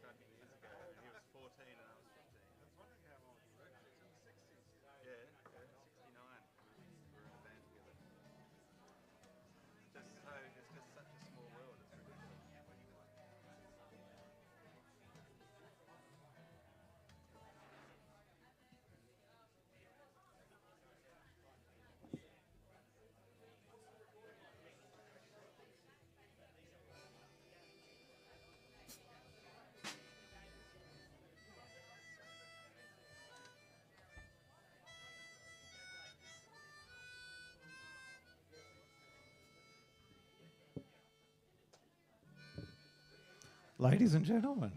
trucking years ago, and he was 14 and I was 15. I was wondering how old you were. Actually, in the 60s. Yeah, 69. We were in a band together. It's just such a small world. It's ridiculous. Ladies and gentlemen,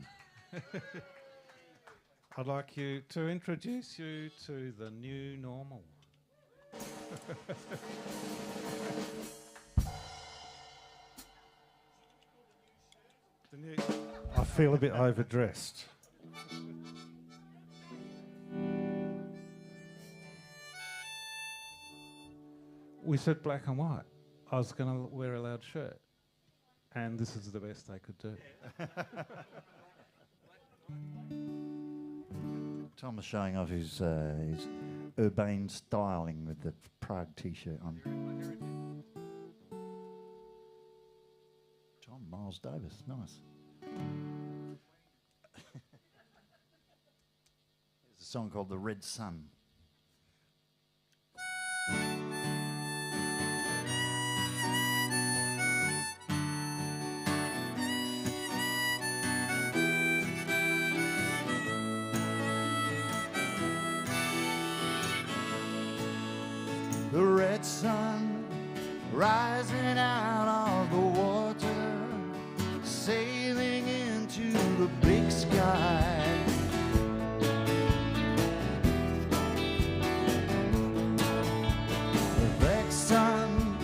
I'd like to introduce you to the new normal. I feel a bit overdressed. We said black and white. I was going to wear a loud shirt. And this is the best they could do. Tom was showing off his urbane styling with the Prague t-shirt on. Tom Miles Davis, nice. There's a song called The Red Sun. The red sun rising out of the water, sailing into the big sky. The black sun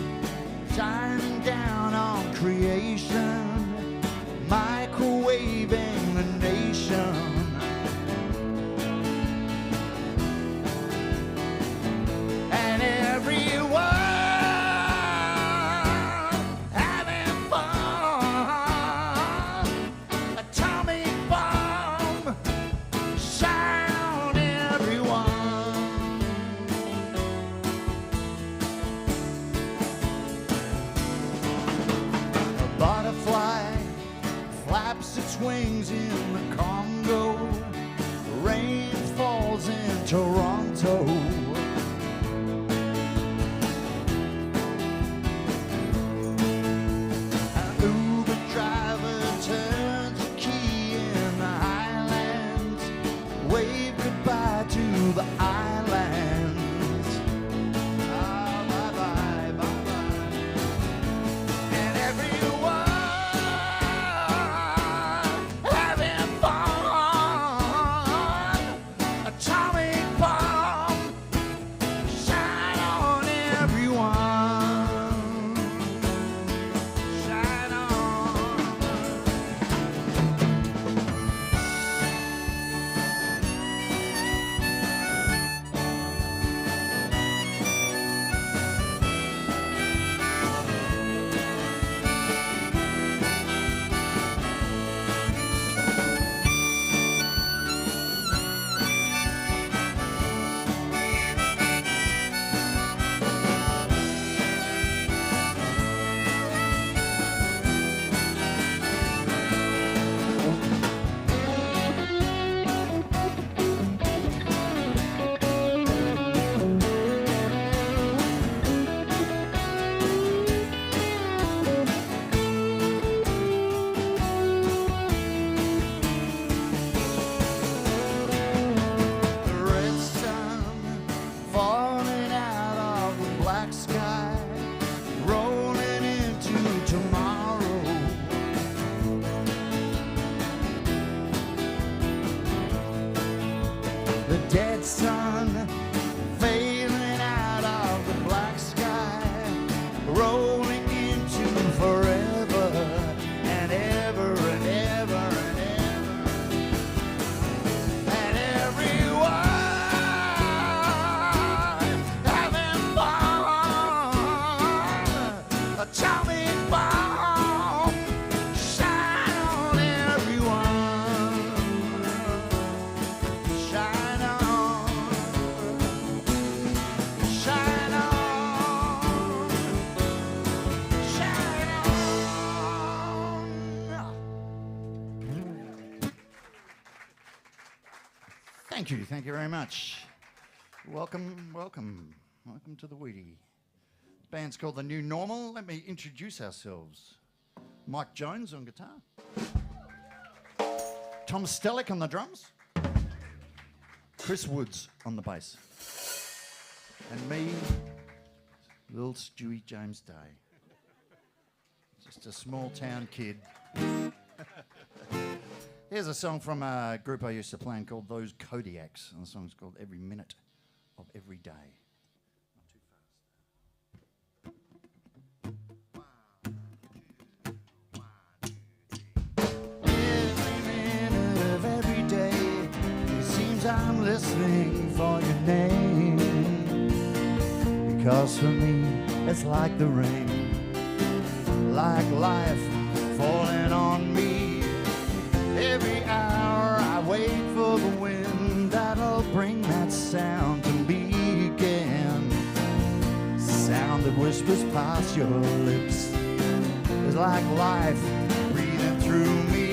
shining down on creation, microwaving the nation. Wings in the Congo, rain falls in Toronto. An Uber driver turns the key in the Highlands, wave goodbye to the islands. Ah, bye bye, bye bye. And everyone dead sun failing out of the black sky, rolling into forever and ever and ever and ever. And everyone having fun, atomic bomb shine on everyone. Thank you very much. Welcome to the WHEATY. Band's called The New Normal. Let me introduce ourselves. Mike Jones on guitar. Tom Stellick on the drums. Chris Woods on the bass. And me, little Stewie James Day. Just a small town kid. Here's a song from a group I used to play in called Those Kodiaks. And the song's called Every Minute of Every Day. I'm listening for your name, because for me it's like the rain, like life falling on me. Every hour I wait for the wind that'll bring that sound to me again. Sound that whispers past your lips is like life breathing through me.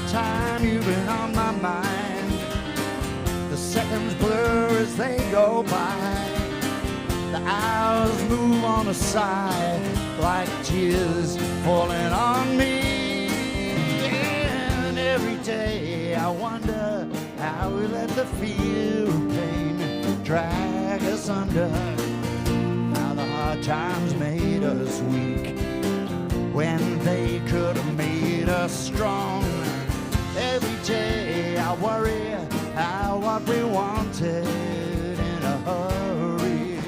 Time you've been on my mind, the seconds blur as they go by, the hours move on a sigh like tears falling on me. And every day I wonder how we let the fear of pain drag us under, how the hard times made us weak when they could have made us strong. Every day I worry how what we wanted in a hurry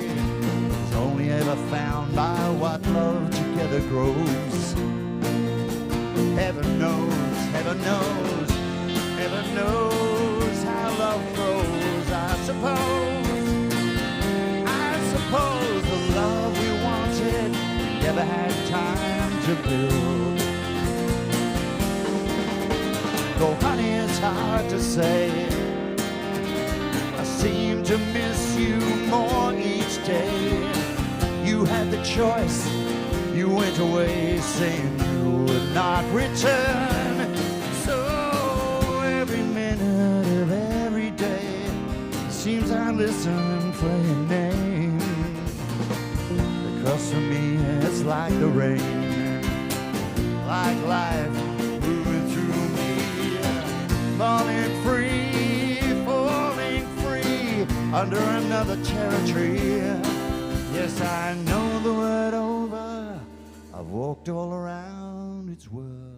is only ever found by what love together grows. Heaven knows, heaven knows, heaven knows how love grows. I suppose the love we wanted we never had time to build. Though honey, it's hard to say, I seem to miss you more each day. You had the choice, you went away saying you would not return. So every minute of every day seems I listen for your name, because for me it's like the rain, like life moving through me. Falling free, under another territory. Yes, I know the word over. I've walked all around its world.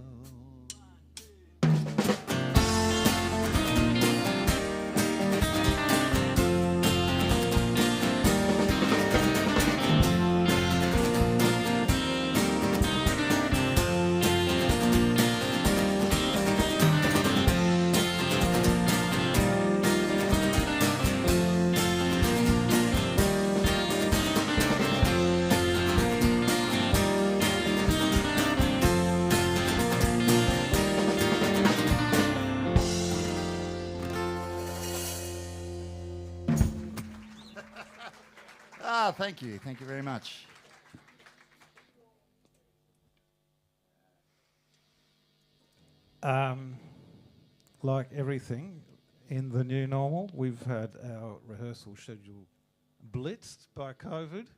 Thank you. Thank you very much. Like everything in the new normal, we've had our rehearsal schedule blitzed by COVID.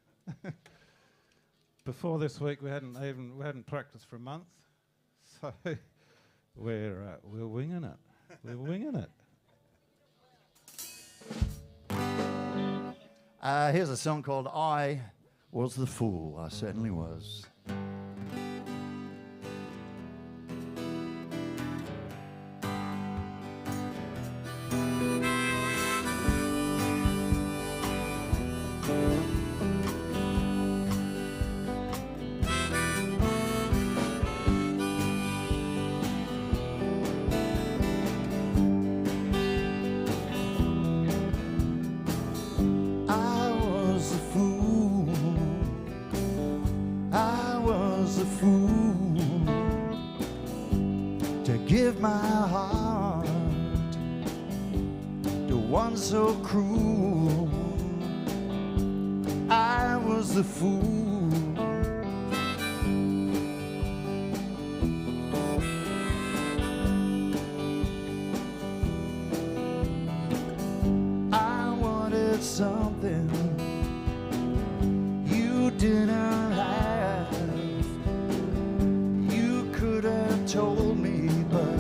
Before this week, we hadn't practiced for a month, so we're winging it. We're winging it. Here's a song called I Was the Fool. I certainly was. Give my heart to one so cruel. I was the fool. didn't have. You could have told me, but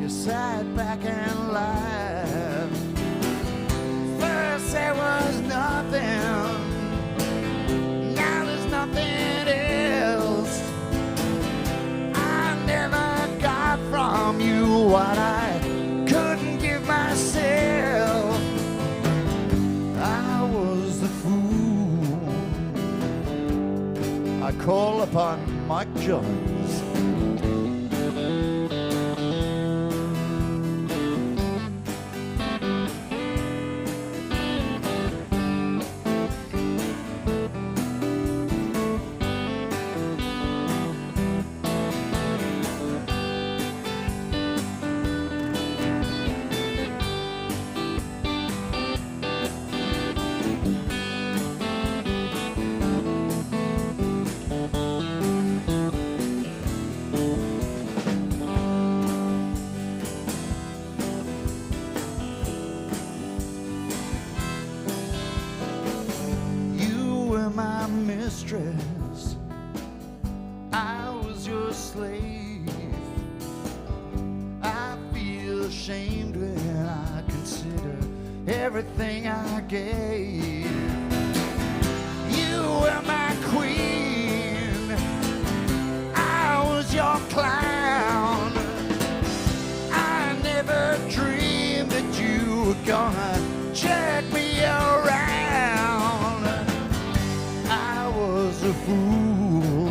you sat back and laughed. First there was nothing, now there's nothing else. I never got from you what I couldn't give myself. I was the fool. I call upon Mike Jones. Mistress, I was your slave. I feel ashamed when I consider everything I gave. You were my queen, I was your clown. I never dreamed that you were gonna check me around. A fool.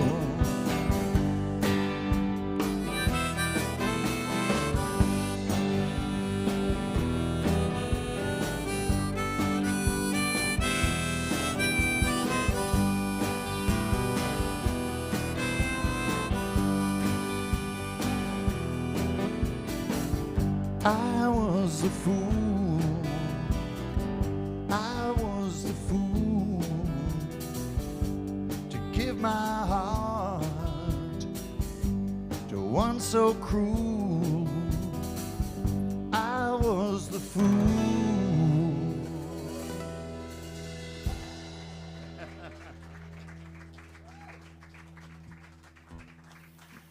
I was the fool. I was the fool. Give my heart to one so cruel. I was the fool.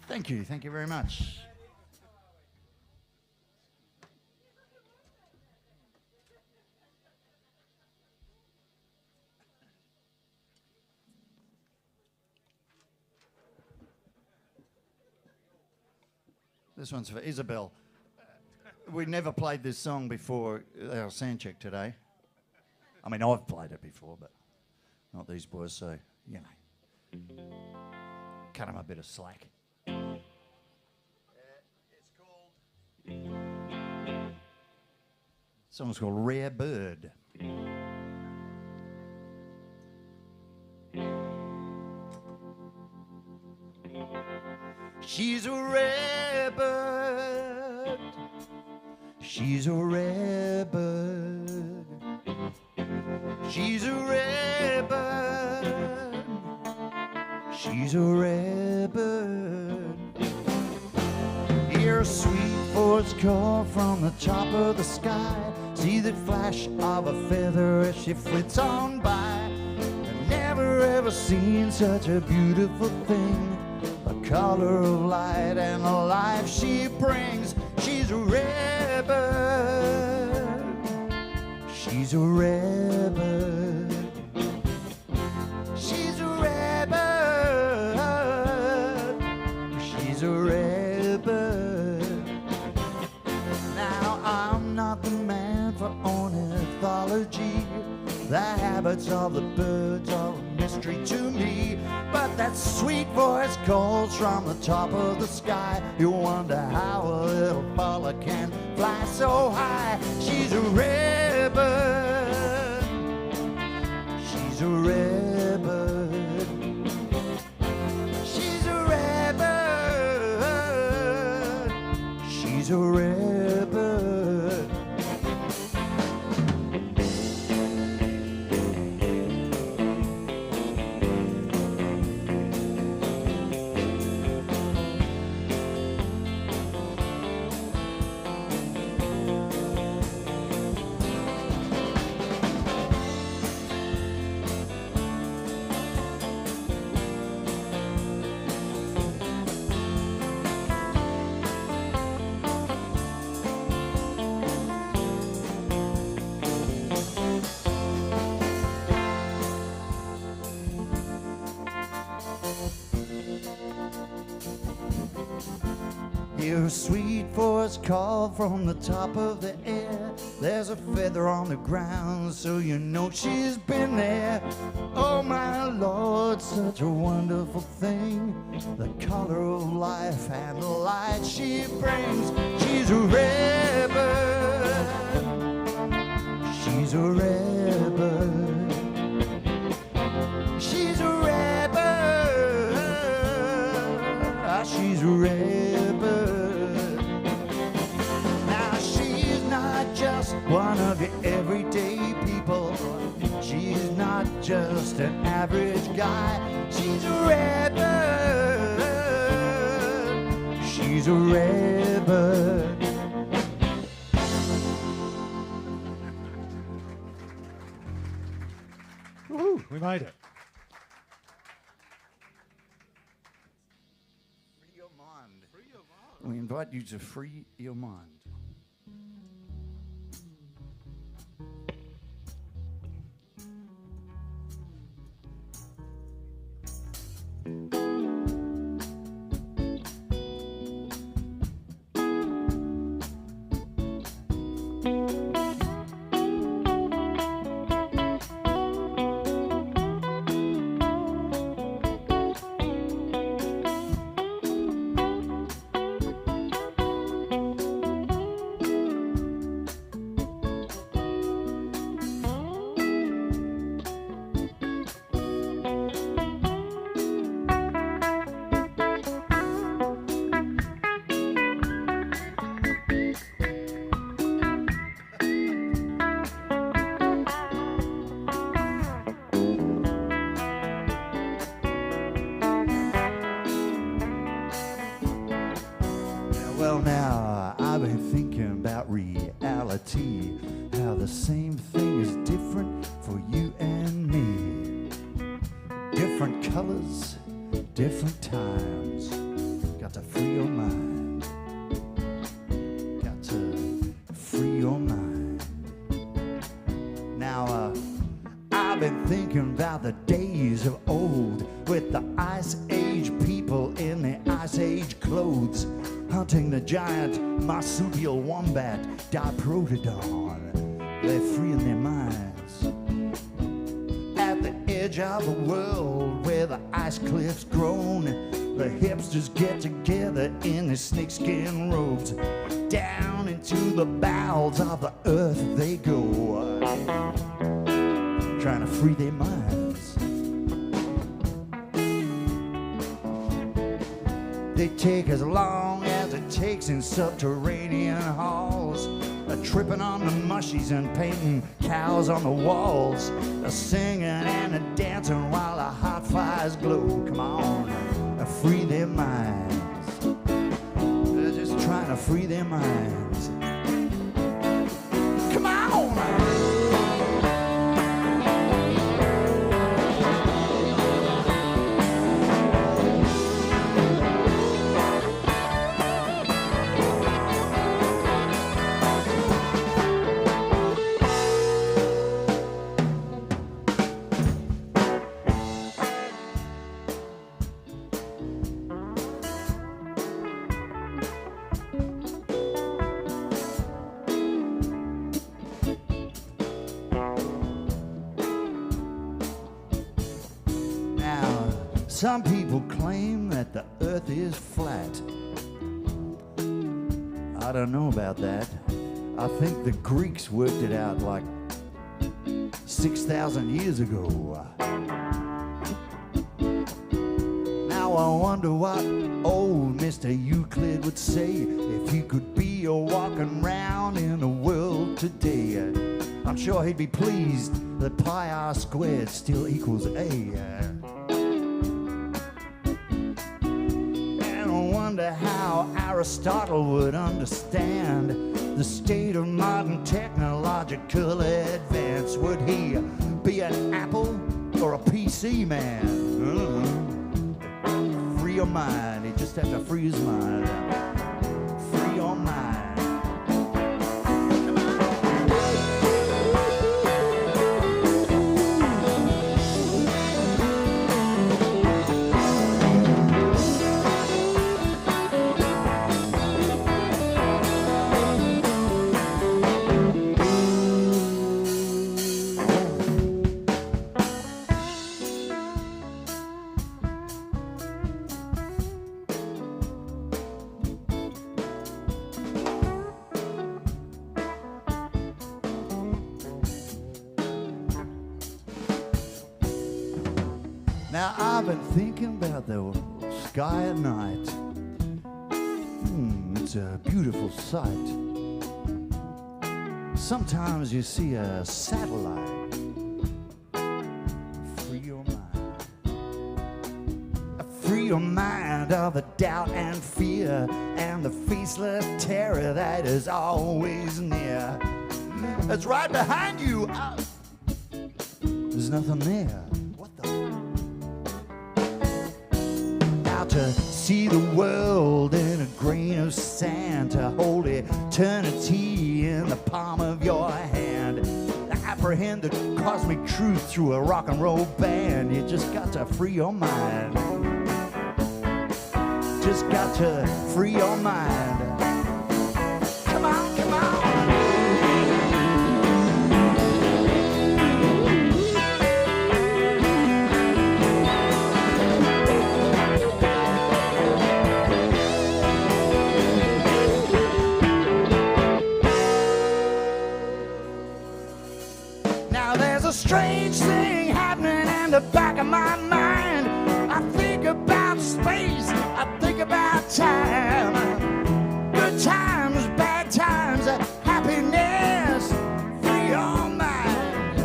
Thank you very much. This one's for Isabel. We never played this song before our sound check today. I mean, I've played it before, but not these boys, so, you know. Cut them a bit of slack. It's called... The song's called Rare Bird. She's a rare bird. She's a rare bird. She's a rare bird. She's a rare bird. Hear a sweet voice call from the top of the sky. See the flash of a feather as she flits on by. I've never ever seen such a beautiful thing. The color of light and the life she brings. She's a rare bird. She's a rare bird. She's a rare bird. She's a rare bird. Now I'm not the man for ornithology. The habits of the birds are a mystery to me. But that sweet voice calls from the top of the sky. You wonder how a little balla can fly so high. She's a rare bird. She's a rare bird. She's a rare bird. She's a rare bird. hear a sweet voice call from the top of the air. There's a feather on the ground, so you know she's been there. Oh my Lord, such a wonderful thing, the color of life and the light she brings. She's a rebel, she's a rebel, she's a rebel, she's a rebel. Now she's not just one of your everyday people, she's not just an average guy. She's a rebel, she's a rebel. Woohoo, we made it. Free your mind. Free your mind. We invite you to free your mind. Well now, I've been thinking about reality, how the same thing is different for you and me. Different colors, different times. Got to free your mind. Got to free your mind. Now, I've been thinking about the days of old, with the Ice Age people in their Ice Age clothes, hunting the giant marsupial wombat, Diprotodon. They're freeing their minds. At the edge of the world where the ice cliffs groan, the hipsters get together in their snakeskin robes. Down into the bowels of the earth they go, trying to free their minds. They take as long as it takes in subterranean halls, tripping on the mushies and painting cows on the walls, singing and dancing while the hot fires glow. Come on, free their minds. They're just trying to free their minds. Come on! Some people claim that the earth is flat. I don't know about that. I think the Greeks worked it out like 6,000 years ago. Now I wonder what old Mr. Euclid would say if he could be a walking round in the world today. I'm sure he'd be pleased that pi r squared still equals A. How Aristotle would understand the state of modern technological advance. Would he be an Apple or a PC man? Free your mind. He just has to free his mind. Free your mind. Now I've been thinking about the sky at night. It's a beautiful sight. Sometimes you see a satellite. Free your mind. Free your mind of the doubt and fear and the faceless terror that is always near. It's right behind you. There's nothing there. What the? Now to see the world in a grain of sand, to hold eternity in the palm of your hand, to apprehend the cosmic truth through a rock and roll band. You just got to free your mind. Just got to free your mind. Come on, come on. A strange thing happening in the back of my mind. I think about space, I think about time. Good times, bad times, happiness, free your mind.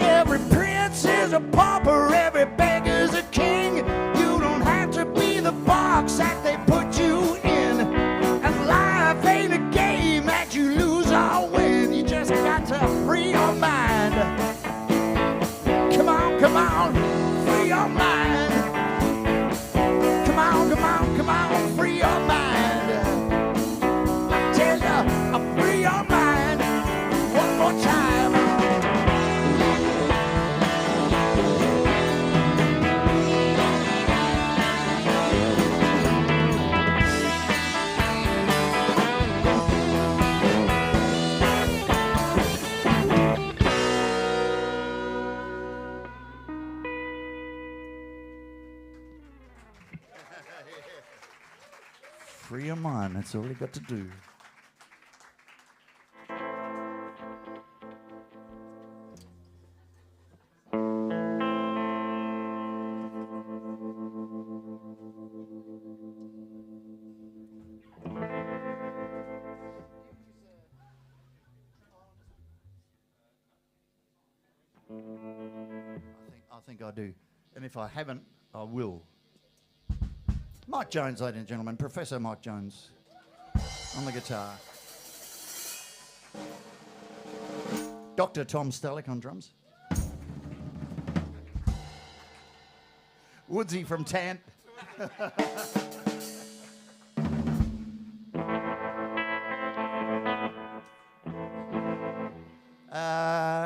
Every prince is a pauper, every beggar's a king. You don't have to be the box that they put you in. And life ain't a game that you lose or win. You just got to free your mind. Come on, free your mind. Come on, come on, come on, free your mind. I tell you, free your mind one more time. Free your mind, that's all you got to do. I think I do. And if I haven't, I will. Mike Jones, ladies and gentlemen, Professor Mike Jones on the guitar. Dr. Tom Stellick on drums. Woodsy from Tant.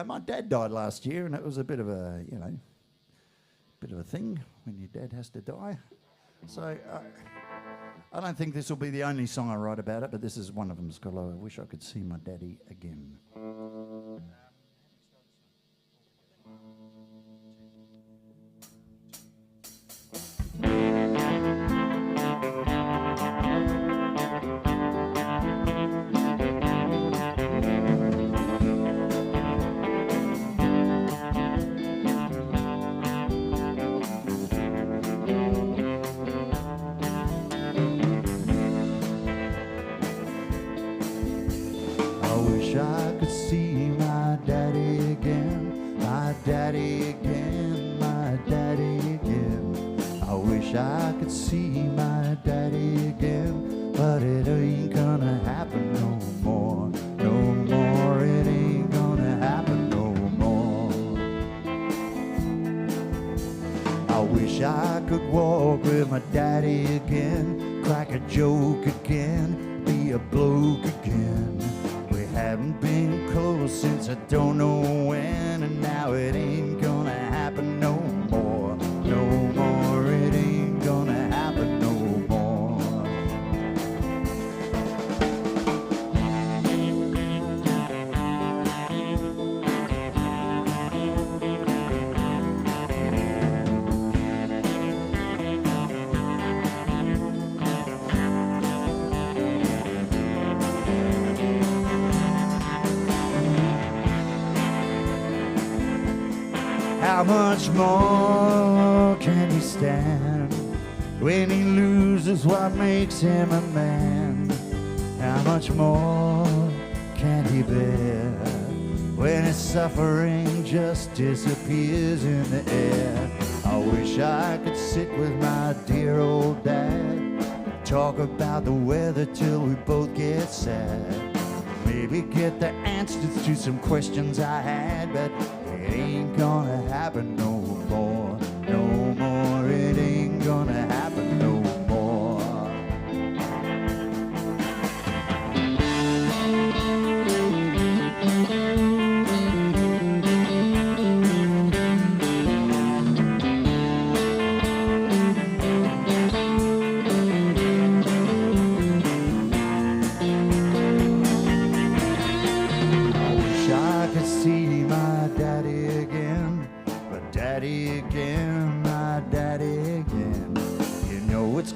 My dad died last year, and it was a bit of a, bit of a thing when your dad has to die. So I don't think this will be the only song I write about it, but this is one of them. It's called I Wish I Could See My Daddy Again. I could see my daddy again, but it ain't gonna happen no more, no more, it ain't gonna happen no more. I wish I could walk with my daddy again, crack a joke again, be a bloke again. We haven't been close since I don't know when, and now it ain't gonna happen no more, no more, it ain't gonna happen no more. much more can he stand when he loses what makes him a man? How much more can he bear when his suffering just disappears in the air? I wish I could sit with my dear old dad, talk about the weather till we both get sad. Maybe get the answers to some questions I had, but it ain't gonna happen no more, no more. It ain't gonna happen no more.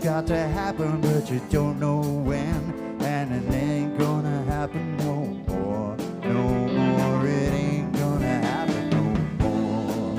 Got to happen, but you don't know when, and it ain't gonna happen no more, no more. It ain't gonna happen no more.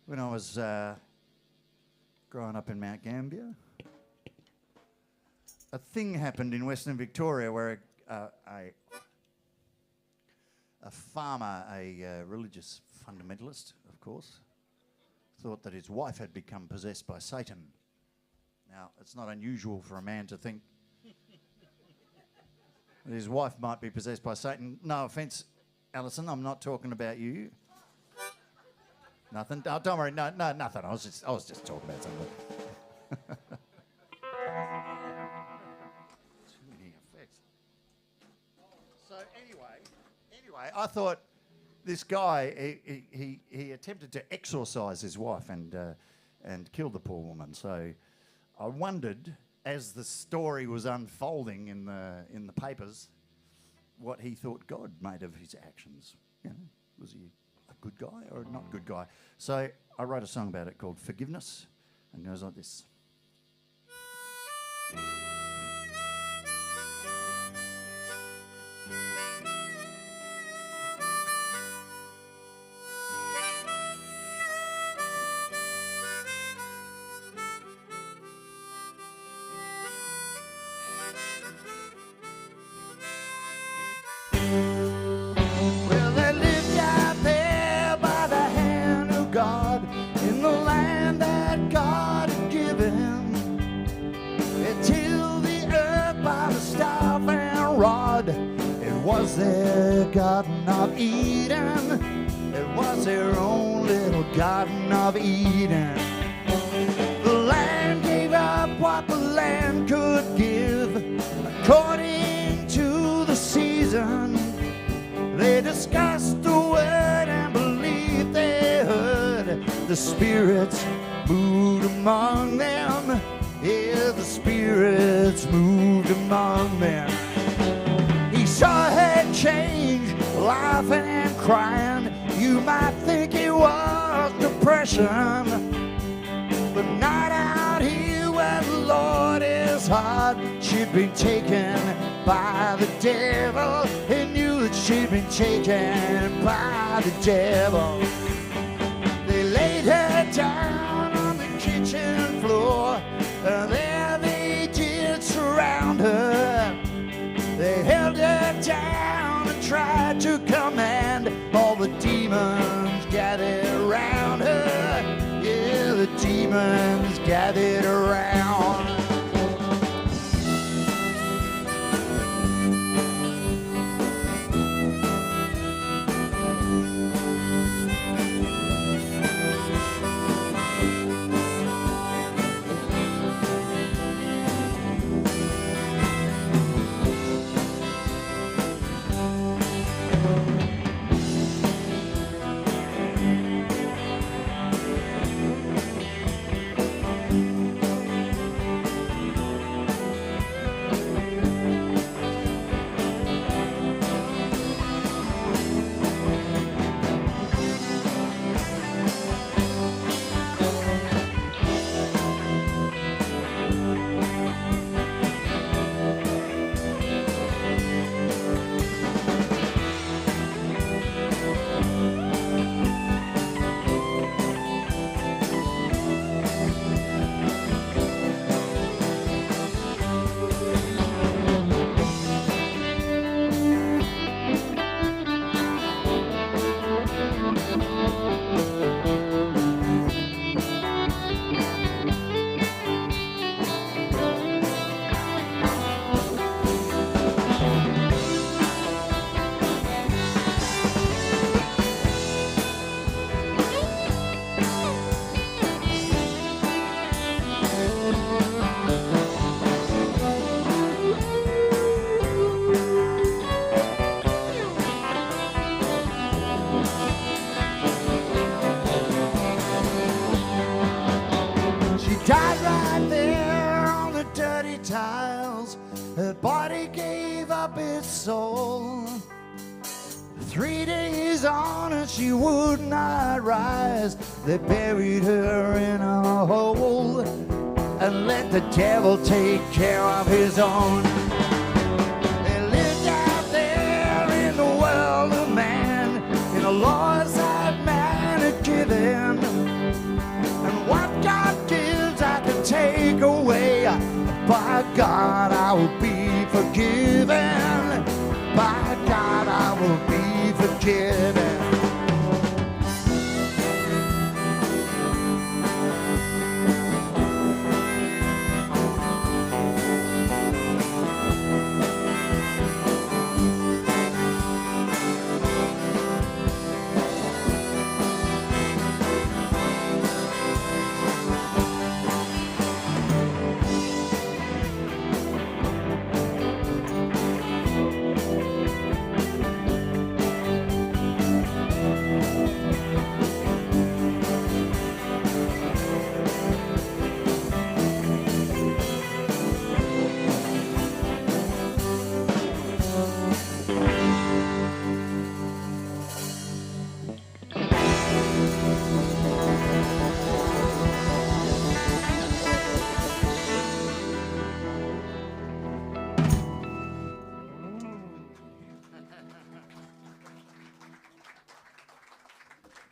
When I was growing up in Mount Gambier, a thing happened in Western Victoria where a farmer, a religious fundamentalist, of course, thought that his wife had become possessed by Satan. Now, it's not unusual for a man to think that his wife might be possessed by Satan. No offence, Alison, I'm not talking about you. Nothing. Oh, don't worry. No, nothing. I was just talking about something. Too many effects. So anyway, I thought this guy he attempted to exorcise his wife and killed the poor woman. So I wondered, as the story was unfolding in the papers, what he thought God made of his actions. You know, was he a good guy or not a good guy? So I wrote a song about it called Forgiveness, and it goes like this. Was their Garden of Eden. It was their own little Garden of Eden. The land gave up what the land could give according to the season. They discussed the word and believed they heard. The spirits moved among them. Yeah, the spirits moved among them. Saw her change, laughing and crying. You might think it was depression, but not out here where the Lord is hard. She'd been taken by the devil. He knew that she'd been taken by the devil. They laid her down on the kitchen floor, and there they did surround her. They held her down and tried to command all the demons gathered the demons gathered around. Died right there on the dirty tiles. Her body gave up its soul. 3 days on and she would not rise. They buried her in a hole and let the devil take care of his own. They lived out there in the world of man, in the laws that man had given. And what God gives I can take away. By God I will be forgiven. By God I will be forgiven.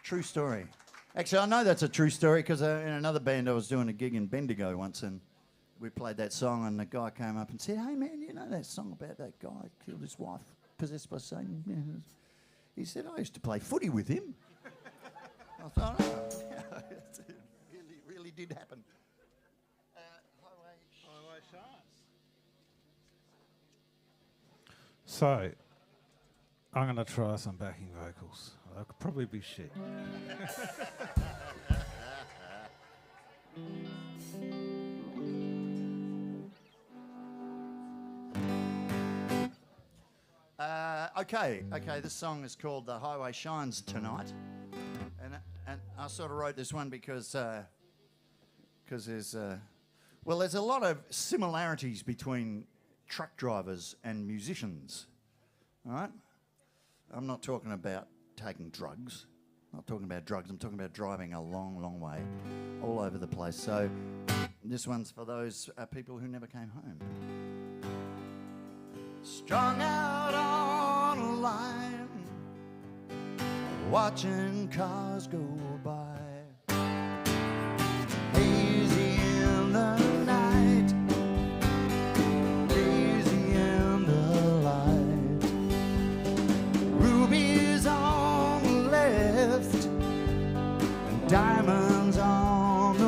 True story. Actually, I know that's a true story because in another band I was doing a gig in Bendigo once and we played that song and the guy came up and said, "Hey man, you know that song about that guy killed his wife, possessed by Satan?" Yeah. He said, "I used to play footy with him." I thought, oh, yeah, it really did happen. Highway Sharks. So, I'm going to try some backing vocals. They'll probably be shit. Okay, this song is called The Highway Shines Tonight. And I sort of wrote this one because there's a lot of similarities between truck drivers and musicians, all right? I'm not talking about taking drugs. I'm not talking about drugs. I'm talking about driving a long, long way all over the place. So this one's for those people who never came home. Strung out on a line, watching cars go by, hazy in the night, hazy in the light, rubies on the left and diamonds on the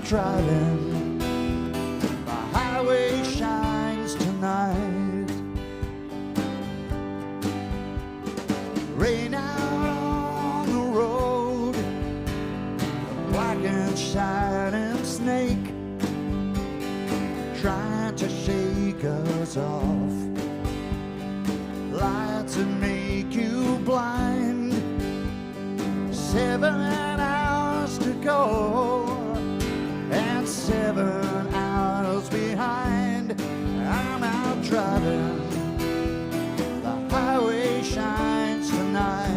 driving, the highway shines tonight. Rain out on the road, a black and shining snake trying to shake us off. Lights that make you blind. 7 hours to go and 7 hours behind. I'm out driving, the highway shines tonight.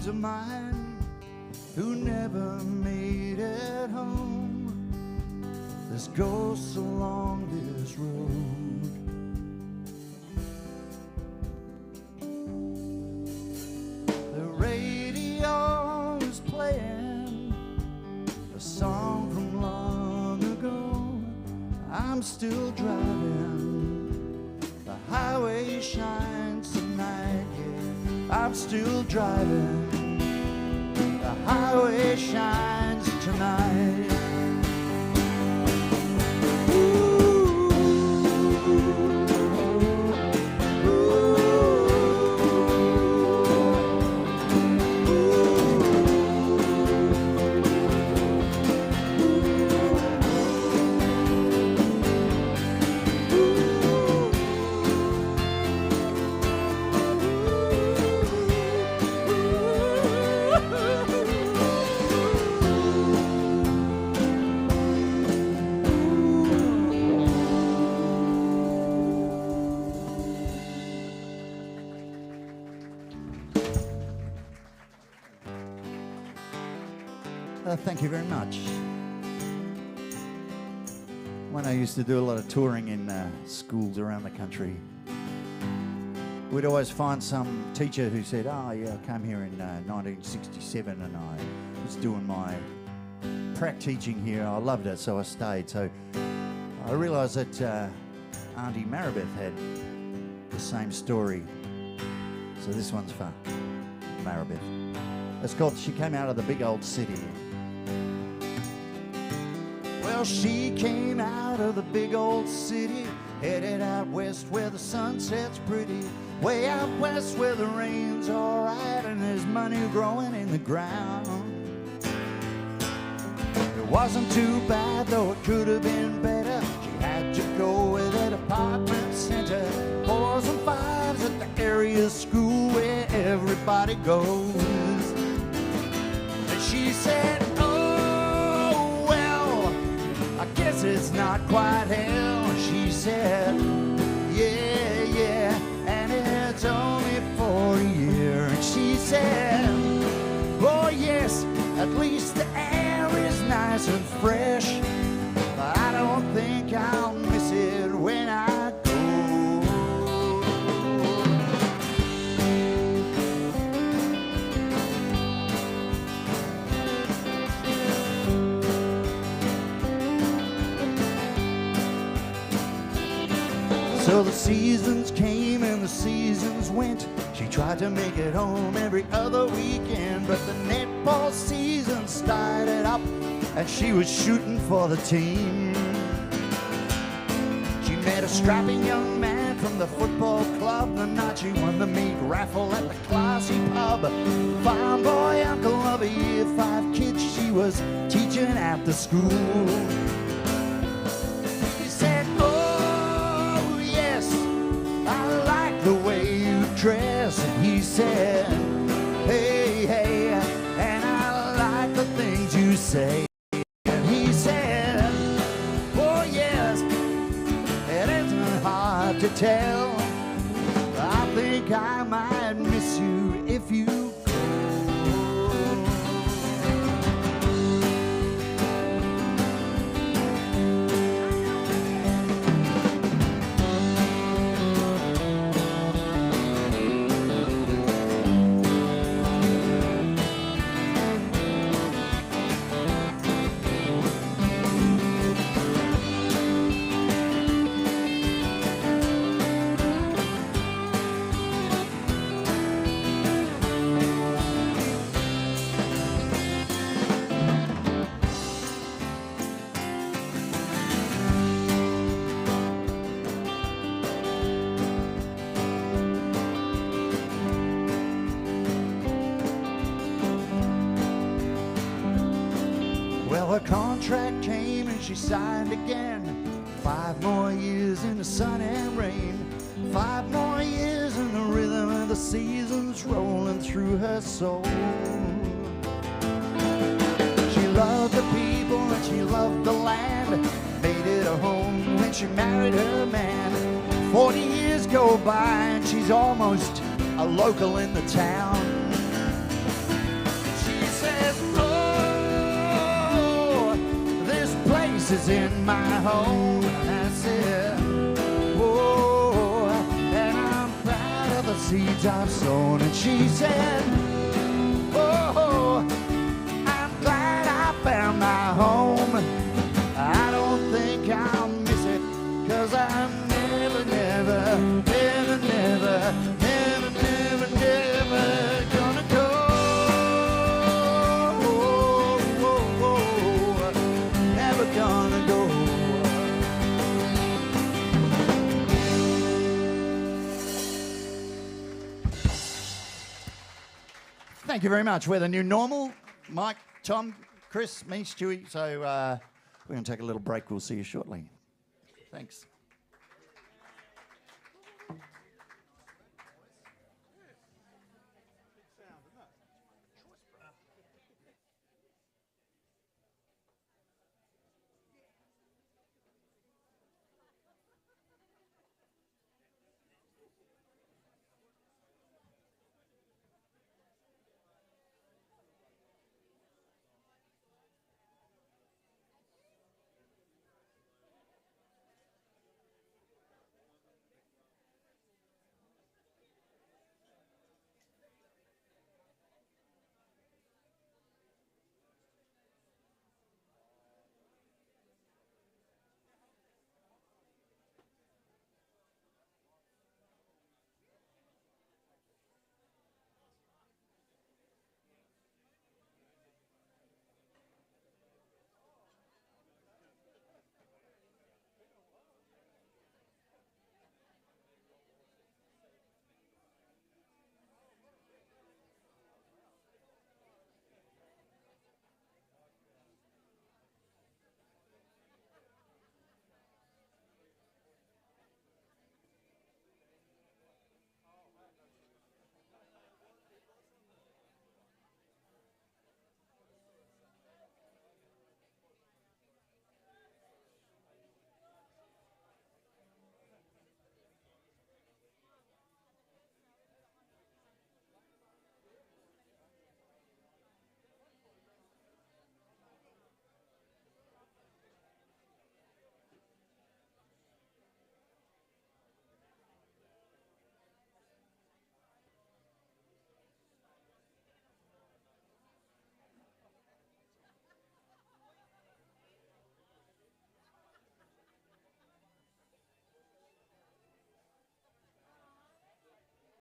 Of mine who never made it home. There's ghosts along this road. The radio is playing a song from long ago. I'm still driving, the highway shines tonight. Yeah, I'm still driving, the highway shines tonight. Thank you very much. When I used to do a lot of touring in schools around the country, we'd always find some teacher who said, "Oh yeah, I came here in 1967 and I was doing my prac teaching here. I loved it, so I stayed." So I realised that Auntie Maribeth had the same story. So this one's for Maribeth. It's called "She Came Out of the Big Old City." Well, she came out of the big old city, headed out west where the sunset's pretty, way out west where the rain's alright and there's money growing in the ground. It wasn't too bad, though it could have been better. She had to go with a department center, 4s and 5s at the area school where everybody goes. And she said, "Guess it's not quite hell." She said, "Yeah, yeah, and it's only for a year." And she said, "Oh yes, at least the air is nice and fresh, but I don't think I'll miss it when I go." So the seasons came and the seasons went. She Tried to make it home every other weekend, but the netball season started up and she was shooting for the team. She met a strapping young man from the football club the night she won the meat raffle at the classy pub. Farm boy, uncle of a year 5 kids she was teaching at the school. He said, oh yes, I like the way you dress. And he said, hey, hey, and I like the things you say. And he said, oh yes, it isn't hard to tell. I think I might miss you if you go. Well, her contract came and she signed again. 5 more years in the sun and rain. 5 more years in the rhythm of the seasons rolling through her soul. She loved the people and she loved the land. Made it a home when she married her man. 40 years go by and she's almost a local in the town. She says, this is in my home. And I said, whoa, and I'm proud of the seeds I've sown. And she said, oh, I'm glad I found my home. I don't think I'll miss it, 'cause I'm never, never, never, never, never, never, never gonna go. Gonna go. Thank you very much. We're the new normal. Mike, Tom, Chris, me, Stewie. So we're going to take a little break. We'll see you shortly. Thanks.